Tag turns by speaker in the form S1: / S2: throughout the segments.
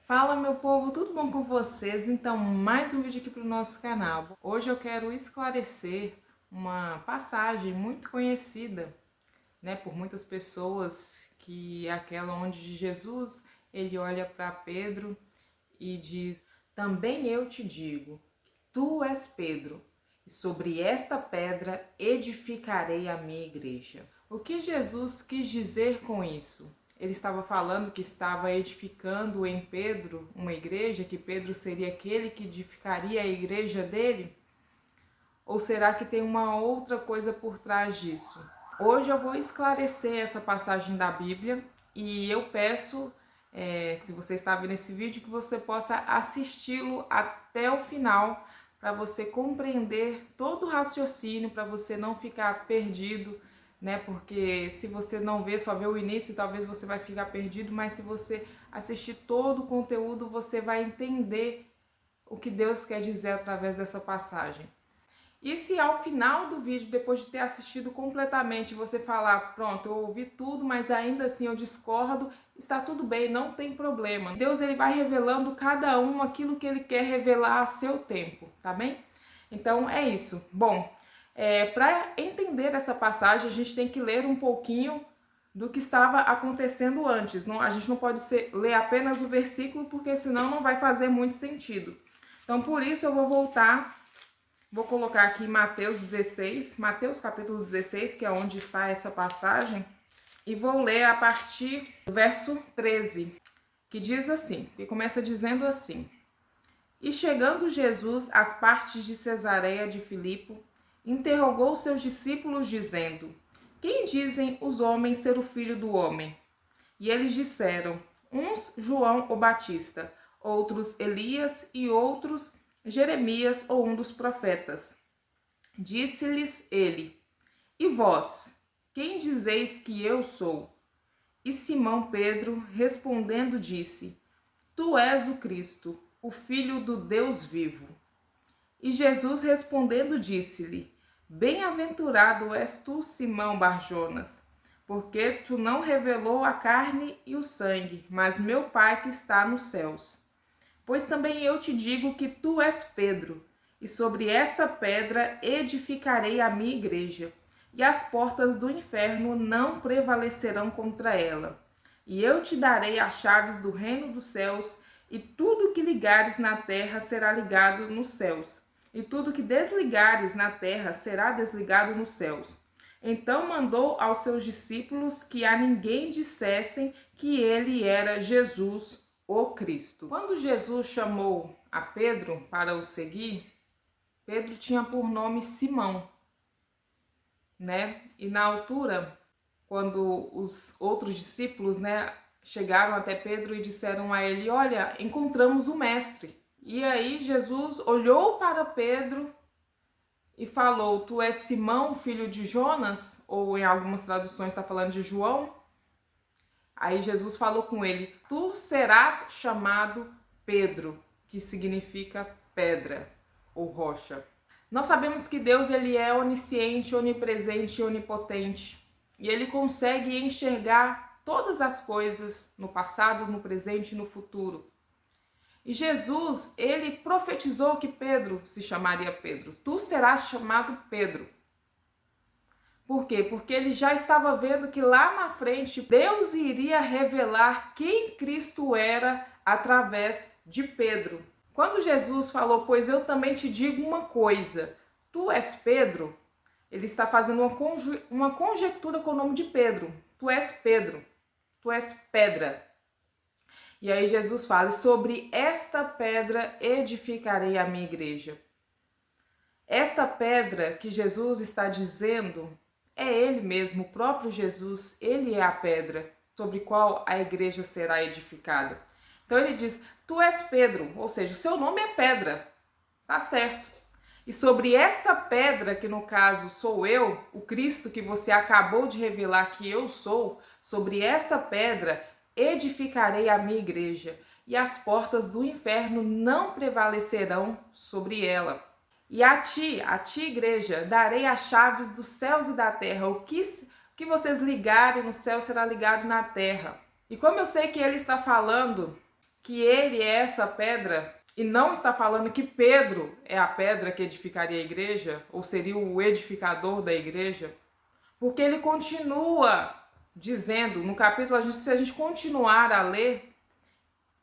S1: Fala, meu povo, tudo bom com vocês? Então, mais um vídeo aqui para o nosso canal. Hoje eu quero esclarecer uma passagem muito conhecida, por muitas pessoas, que é aquela onde Jesus, ele olha para Pedro e diz: "Também eu te digo, tu és Pedro, e sobre esta pedra edificarei a minha igreja." O que Jesus quis dizer com isso? Ele estava falando que estava edificando em Pedro uma igreja, que Pedro seria aquele que edificaria a igreja dele? Ou será que tem uma outra coisa por trás disso? Hoje eu vou esclarecer essa passagem da Bíblia e eu peço, que se você está vendo esse vídeo, que você possa assisti-lo até o final, para você compreender todo o raciocínio, para você não ficar perdido, Porque se você não vê, só vê o início, talvez você vai ficar perdido, mas se você assistir todo o conteúdo, você vai entender o que Deus quer dizer através dessa passagem. E se ao final do vídeo, depois de ter assistido completamente, você falar: pronto, eu ouvi tudo, mas ainda assim eu discordo, está tudo bem, não tem problema. Deus, ele vai revelando cada um aquilo que ele quer revelar a seu tempo, tá bem? Então é isso. Bom, para entender essa passagem, a gente tem que ler um pouquinho do que estava acontecendo antes. A gente não pode ler apenas o versículo, porque senão não vai fazer muito sentido. Então, por isso eu vou colocar aqui Mateus 16, Mateus capítulo 16, que é onde está essa passagem, e vou ler a partir do verso 13, que diz assim, que começa dizendo assim: "E chegando Jesus às partes de Cesareia de Filipe, interrogou seus discípulos, dizendo: Quem dizem os homens ser o Filho do Homem? E eles disseram: uns João o Batista, outros Elias e outros Jeremias ou um dos profetas. Disse-lhes ele: E vós, quem dizeis que eu sou? E Simão Pedro, respondendo, disse: Tu és o Cristo, o Filho do Deus vivo. E Jesus respondendo disse-lhe: Bem-aventurado és tu, Simão Barjonas, porque tu não revelou a carne e o sangue, mas meu Pai que está nos céus. Pois também eu te digo que tu és Pedro, e sobre esta pedra edificarei a minha igreja, e as portas do inferno não prevalecerão contra ela. E eu te darei as chaves do reino dos céus, e tudo que ligares na terra será ligado nos céus, e tudo que desligares na terra será desligado nos céus. Então mandou aos seus discípulos que a ninguém dissessem que ele era Jesus, o Cristo. Quando Jesus chamou a Pedro para o seguir, Pedro tinha por nome Simão, E na altura, quando os outros discípulos, chegaram até Pedro e disseram a ele: Olha, encontramos o Mestre. E aí Jesus olhou para Pedro e falou: Tu és Simão, filho de Jonas? Ou em algumas traduções está falando de João. Aí Jesus falou com ele: Tu serás chamado Pedro, que significa pedra ou rocha. Nós sabemos que Deus, ele é onisciente, onipresente e onipotente. E ele consegue enxergar todas as coisas no passado, no presente e no futuro. E Jesus, ele profetizou que Pedro se chamaria Pedro. Tu serás chamado Pedro. Por quê? Porque ele já estava vendo que lá na frente Deus iria revelar quem Cristo era através de Pedro. Quando Jesus falou: Pois eu também te digo uma coisa, tu és Pedro, ele está fazendo uma conjectura com o nome de Pedro. Tu és Pedro, tu és pedra. E aí Jesus fala: Sobre esta pedra edificarei a minha igreja. Esta pedra que Jesus está dizendo é ele mesmo, o próprio Jesus. Ele é a pedra sobre qual a igreja será edificada. Então ele diz: Tu és Pedro, ou seja, o seu nome é pedra, tá certo. E sobre essa pedra, que no caso sou eu, o Cristo que você acabou de revelar que eu sou, sobre esta pedra edificarei a minha igreja, e as portas do inferno não prevalecerão sobre ela. E a ti, igreja, darei as chaves dos céus e da terra. O que vocês ligarem no céu será ligado na terra. E como eu sei que ele está falando que ele é essa pedra e não está falando que Pedro é a pedra que edificaria a igreja, ou seria o edificador da igreja, porque ele continua dizendo, no capítulo, se a gente continuar a ler,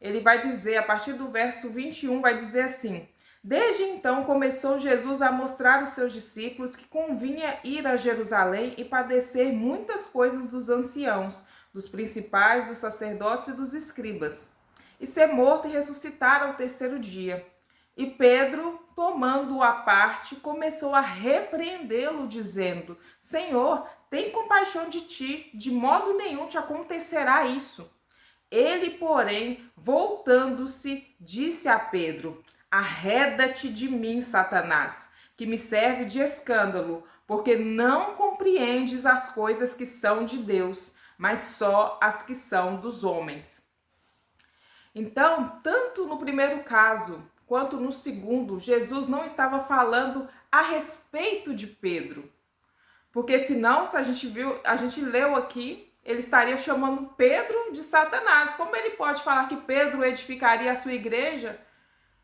S1: ele vai dizer, a partir do verso 21, vai dizer assim: desde então começou Jesus a mostrar aos seus discípulos que convinha ir a Jerusalém e padecer muitas coisas dos anciãos, dos principais, dos sacerdotes e dos escribas, e ser morto e ressuscitar ao terceiro dia. E Pedro, tomando-o à parte, começou a repreendê-lo, dizendo: Senhor, tem compaixão de ti, de modo nenhum te acontecerá isso. Ele, porém, voltando-se, disse a Pedro: Arreda-te de mim, Satanás, que me serve de escândalo, porque não compreendes as coisas que são de Deus, mas só as que são dos homens. Então, tanto no primeiro caso quanto no segundo, Jesus não estava falando a respeito de Pedro. Porque senão, se a gente leu aqui, ele estaria chamando Pedro de Satanás. Como ele pode falar que Pedro edificaria a sua igreja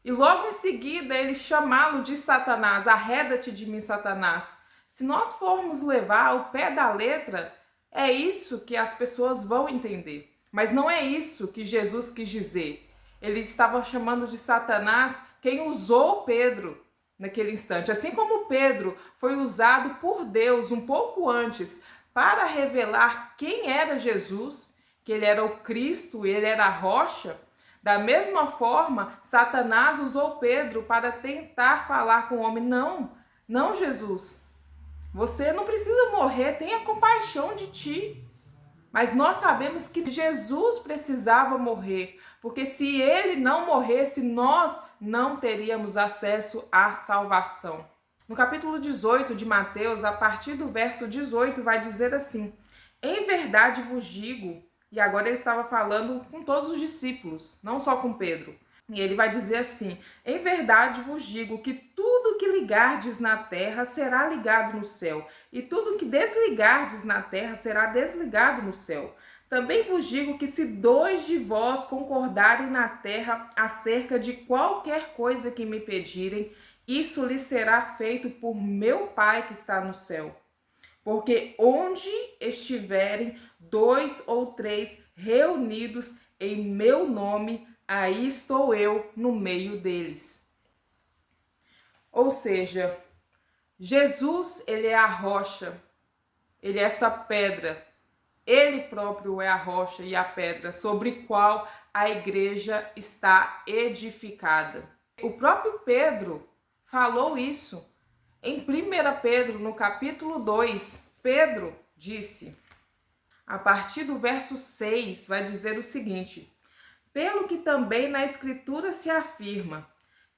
S1: e logo em seguida ele chamá-lo de Satanás? Arreda-te de mim, Satanás. Se nós formos levar ao pé da letra, é isso que as pessoas vão entender. Mas não é isso que Jesus quis dizer. Ele estava chamando de Satanás quem usou Pedro naquele instante. Assim como Pedro foi usado por Deus um pouco antes para revelar quem era Jesus, que ele era o Cristo, ele era a rocha, da mesma forma, Satanás usou Pedro para tentar falar com o homem: não, Jesus, você não precisa morrer, tenha compaixão de ti. Mas nós sabemos que Jesus precisava morrer, porque se ele não morresse, nós não teríamos acesso à salvação. No capítulo 18 de Mateus, a partir do verso 18, vai dizer assim: em verdade vos digo, e agora ele estava falando com todos os discípulos, não só com Pedro. E ele vai dizer assim: em verdade vos digo que tudo que ligardes na terra será ligado no céu, e tudo que desligardes na terra será desligado no céu. Também vos digo que se dois de vós concordarem na terra acerca de qualquer coisa que me pedirem, isso lhes será feito por meu Pai que está no céu. Porque onde estiverem 2 ou 3 reunidos em meu nome, aí estou eu no meio deles. Ou seja, Jesus, ele é a rocha, ele é essa pedra, ele próprio é a rocha e a pedra sobre qual a igreja está edificada. O próprio Pedro falou isso. Em 1 Pedro, no capítulo 2, Pedro disse, a partir do verso 6, vai dizer o seguinte: pelo que também na Escritura se afirma,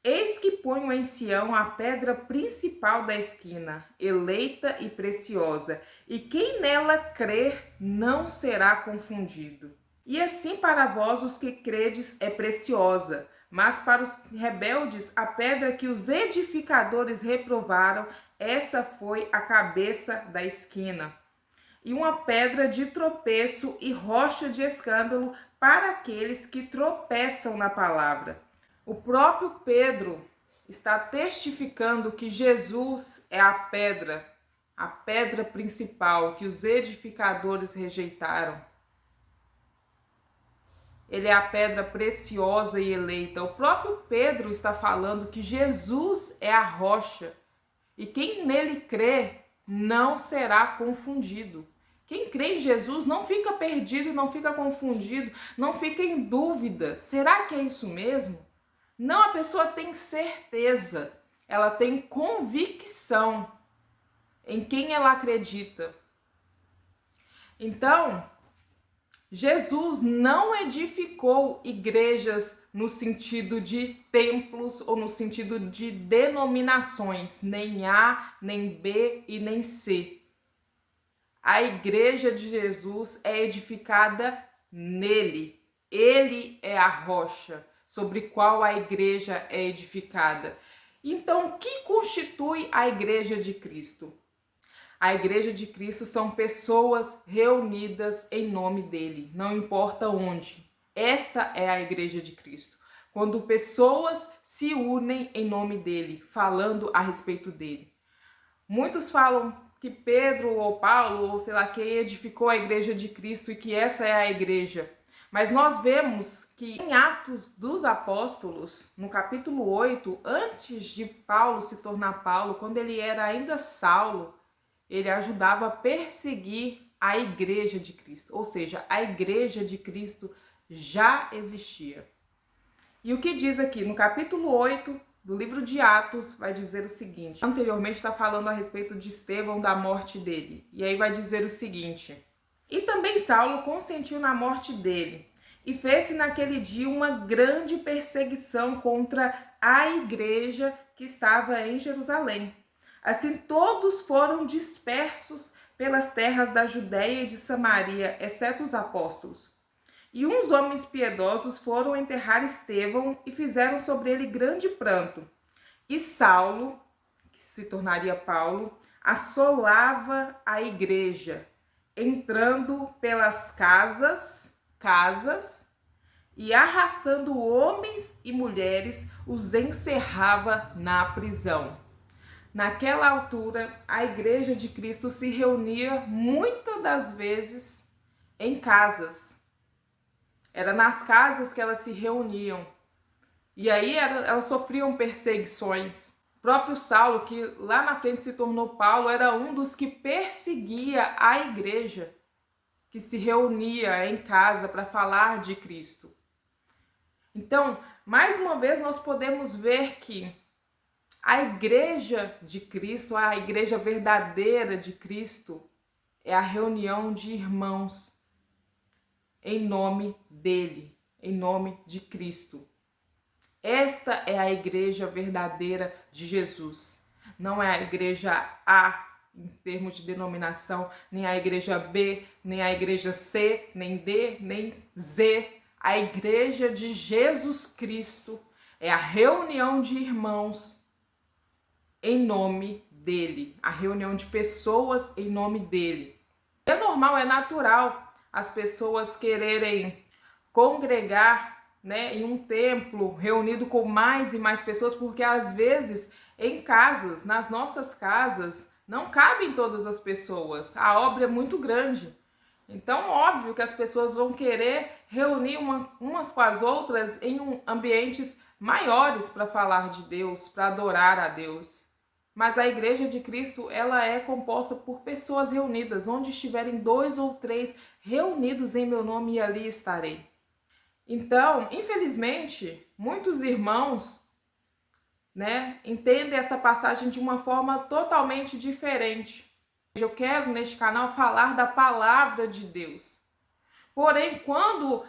S1: eis que ponho em Sião a pedra principal da esquina, eleita e preciosa, e quem nela crer não será confundido. E assim para vós os que credes é preciosa, mas para os rebeldes a pedra que os edificadores reprovaram, essa foi a cabeça da esquina. E uma pedra de tropeço e rocha de escândalo para aqueles que tropeçam na palavra. O próprio Pedro está testificando que Jesus é a pedra principal que os edificadores rejeitaram. Ele é a pedra preciosa e eleita. O próprio Pedro está falando que Jesus é a rocha e quem nele crê não será confundido. Quem crê em Jesus não fica perdido, não fica confundido, não fica em dúvida. Será que é isso mesmo? Não, a pessoa tem certeza, ela tem convicção em quem ela acredita. Então, Jesus não edificou igrejas no sentido de templos ou no sentido de denominações, nem A, nem B e nem C. A igreja de Jesus é edificada nele. Ele é a rocha sobre qual a igreja é edificada. Então, o que constitui a igreja de Cristo? A igreja de Cristo são pessoas reunidas em nome dele, não importa onde. Esta é a igreja de Cristo. Quando pessoas se unem em nome dele, falando a respeito dele. Muitos falam que Pedro ou Paulo, ou sei lá quem, edificou a igreja de Cristo e que essa é a igreja. Mas nós vemos que em Atos dos Apóstolos, no capítulo 8, antes de Paulo se tornar Paulo, quando ele era ainda Saulo, ele ajudava a perseguir a igreja de Cristo. Ou seja, a igreja de Cristo já existia. E o que diz aqui no capítulo 8 do livro de Atos, vai dizer o seguinte. Anteriormente está falando a respeito de Estevão, da morte dele. E aí vai dizer o seguinte. E também Saulo consentiu na morte dele, e fez-se naquele dia uma grande perseguição contra a igreja que estava em Jerusalém. Assim todos foram dispersos pelas terras da Judéia e de Samaria, exceto os apóstolos. E uns homens piedosos foram enterrar Estevão e fizeram sobre ele grande pranto. E Saulo, que se tornaria Paulo, assolava a igreja, entrando pelas casas e arrastando homens e mulheres, os encerrava na prisão. Naquela altura, a igreja de Cristo se reunia muitas das vezes em casas. Era nas casas que elas se reuniam. E aí elas sofriam perseguições. O próprio Saulo, que lá na frente se tornou Paulo, era um dos que perseguia a igreja, que se reunia em casa para falar de Cristo. Então, mais uma vez, nós podemos ver que a igreja de Cristo, a igreja verdadeira de Cristo, é a reunião de irmãos em nome dele, em nome de Cristo. Esta é a igreja verdadeira de Jesus. Não é a igreja A, em termos de denominação, nem a igreja B, nem a igreja C, nem D, nem Z. A igreja de Jesus Cristo é a reunião de irmãos em nome dele, a reunião de pessoas em nome dele. É normal, é natural as pessoas quererem congregar, né, em um templo reunido com mais e mais pessoas, porque às vezes em casas, nas nossas casas, não cabem todas as pessoas. A obra é muito grande. Então, óbvio que as pessoas vão querer reunir umas com as outras em ambientes maiores para falar de Deus, para adorar a Deus. Mas a igreja de Cristo, ela é composta por pessoas reunidas. Onde estiverem 2 ou 3 reunidos em meu nome, e ali estarei. Então, infelizmente, muitos irmãos, né, entendem essa passagem de uma forma totalmente diferente. Eu quero, neste canal, falar da palavra de Deus. Porém, quando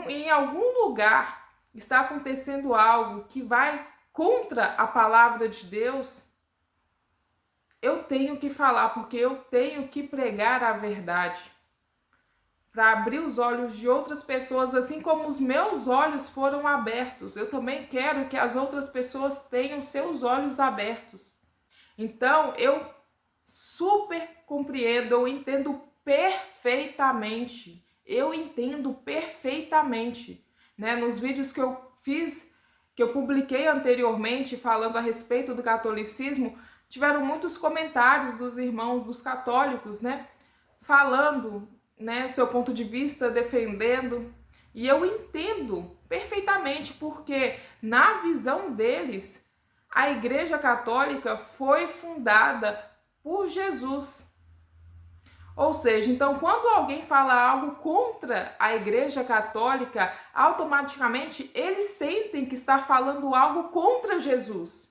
S1: em algum lugar está acontecendo algo que vai contra a palavra de Deus, eu tenho que falar, porque eu tenho que pregar a verdade, para abrir os olhos de outras pessoas, assim como os meus olhos foram abertos. Eu também quero que as outras pessoas tenham seus olhos abertos. Então, eu super compreendo, eu entendo perfeitamente. Né? Nos vídeos que eu fiz, que eu publiquei anteriormente, falando a respeito do catolicismo, tiveram muitos comentários dos irmãos, dos católicos, né? Falando, né, o seu ponto de vista, defendendo. E eu entendo perfeitamente, porque na visão deles, a Igreja Católica foi fundada por Jesus. Ou seja, então, quando alguém fala algo contra a Igreja Católica, automaticamente eles sentem que está falando algo contra Jesus.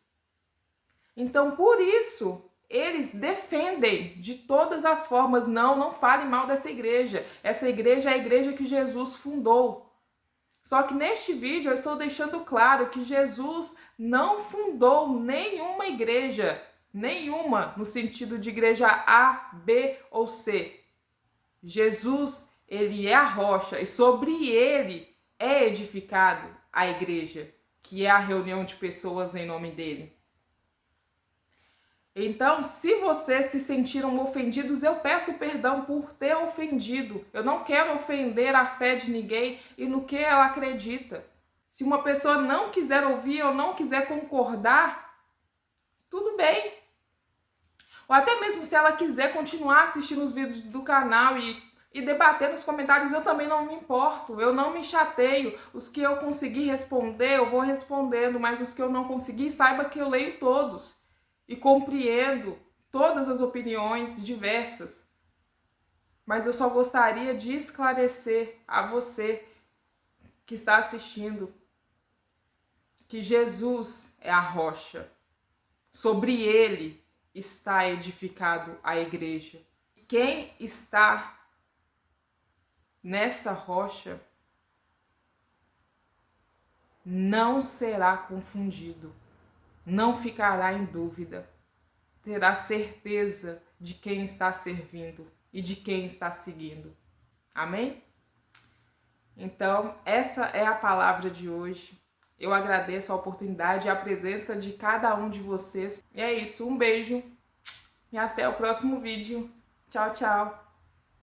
S1: Então, por isso, eles defendem de todas as formas, não fale mal dessa igreja. Essa igreja é a igreja que Jesus fundou. Só que neste vídeo eu estou deixando claro que Jesus não fundou nenhuma igreja, nenhuma no sentido de igreja A, B ou C. Jesus, ele é a rocha e sobre ele é edificado a igreja, que é a reunião de pessoas em nome dele. Então, se vocês se sentiram ofendidos, eu peço perdão por ter ofendido. Eu não quero ofender a fé de ninguém e no que ela acredita. Se uma pessoa não quiser ouvir ou não quiser concordar, tudo bem. Ou até mesmo se ela quiser continuar assistindo os vídeos do canal e debater nos comentários, eu também não me importo, eu não me chateio. Os que eu conseguir responder, eu vou respondendo, mas os que eu não conseguir, saiba que eu leio todos e compreendo todas as opiniões diversas. Mas eu só gostaria de esclarecer a você que está assistindo que Jesus é a rocha. Sobre ele está edificado a igreja. Quem está nesta rocha não será confundido, não ficará em dúvida, terá certeza de quem está servindo e de quem está seguindo. Amém? Então, essa é a palavra de hoje. Eu agradeço a oportunidade e a presença de cada um de vocês. E é isso, um beijo e até o próximo vídeo. Tchau, tchau!